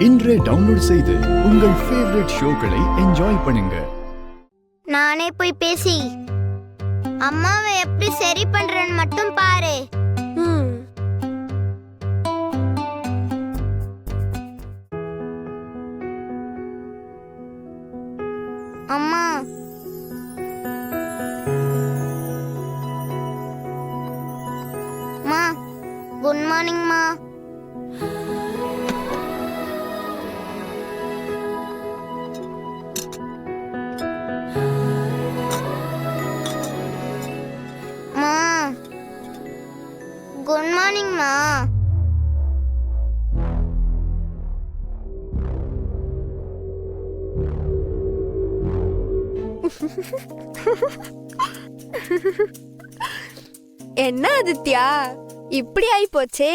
இன்றே டவுன்லோட் செய்து உங்கள் ஃபேவரட் ஷோக்களை என்ஜாய் பண்ணுங்க. நானே போய் பேசி அம்மாவை எப்படி சரி பண்றேன்னு மட்டும் பாரு. அம்மா, மா, குட் மார்னிங் மா. மா, குட் மார்னிங் மா. என்ன ஆதித்யா, இப்படி ஆயி போச்சே.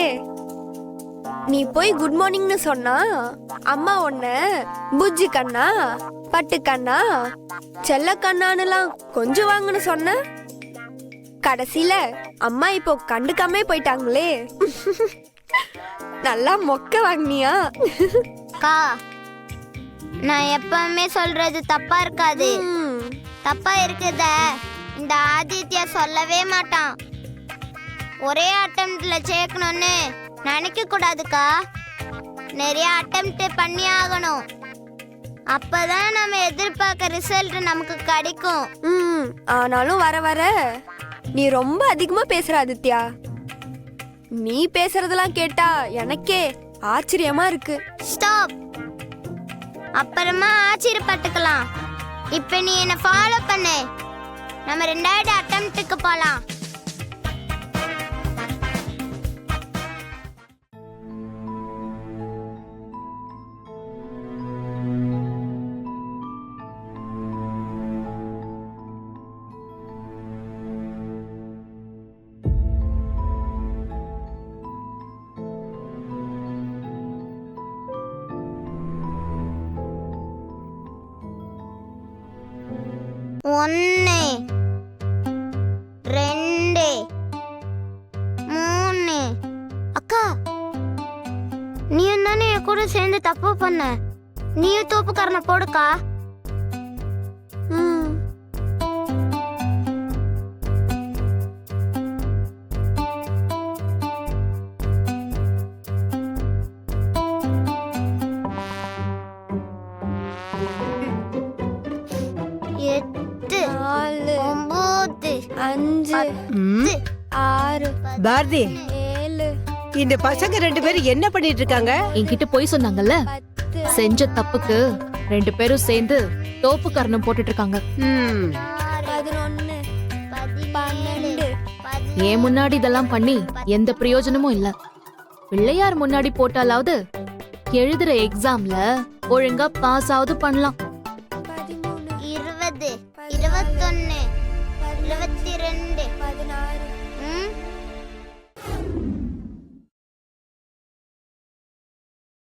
நீ போய் குட் மார்னிங்னு சொன்னா அம்மா உன்ன புஜ்ஜி கண்ணா, பட்டு கண்ணா, செல்ல கண்ணான்னுலாம் கொஞ்சம் வாங்கன்னு சொன்ன. கடைசியில அம்மா இப்போ கண்டுக்காமே போயிட்டாங்களே. நல்லா மொக்க வாங்கினியா? அக்கா, நான் எப்பவுமே சொல்றது தப்பா இருக்காது. தப்பா இருக்குத இந்த ஆதித்யா சொல்லவே மாட்டான். ஒரே அட்டெம்ப்ட்ல சேர்க்கணும்னு நினைக்க கூடாதுக்கா. நிறைய அட்டெம்ப்ட் பண்ணி ஆகணும். அப்பதான் நம்ம எதிர்பார்க்க ரிசல்ட் நமக்கு கிடைக்கும். ஆனாலும் வர வர நீ ரொம்ப அதிகமா பேசுற ஆதித்யா. நீ பேசுறதெல்லாம் கேட்டா எனக்கே ஆச்சரியமா இருக்கு. ஸ்டாப். அப்புறமா ஆச்சரியப்பட்டுக்கலாம். இப்ப நீ என்ன ஃபாலோ பண்ணு. நம்ம ரெண்டாவது அட்டெம்ப்ட்டுக்கு போலாம். ஒன்னு, ரெண்டு, மூணு. அக்கா, நீ தானே என் கூட சேர்ந்து தப்பு பண்ண. நீயும் தோப்புக்காரனை போடுக்கா. பாரதி, இந்த பசங்க ரெண்டு பேரும் என்ன பண்ணிட்டு இருக்காங்க? என்கிட்ட போய் சொன்னாங்கல்ல, செஞ்ச தப்புக்கு ரெண்டு பேரும் சேர்ந்து தோப்பு கரணம் போட்டுட்டு இருக்காங்க. ஏன் முன்னாடி இதெல்லாம் பண்ணி எந்த பிரயோஜனமும் இல்ல. பிள்ளையார் முன்னாடி போட்டாலாவது எழுதுற எக்ஸாம்ல ஒழுங்கா பாஸ் ஆவது பண்ணலாம்.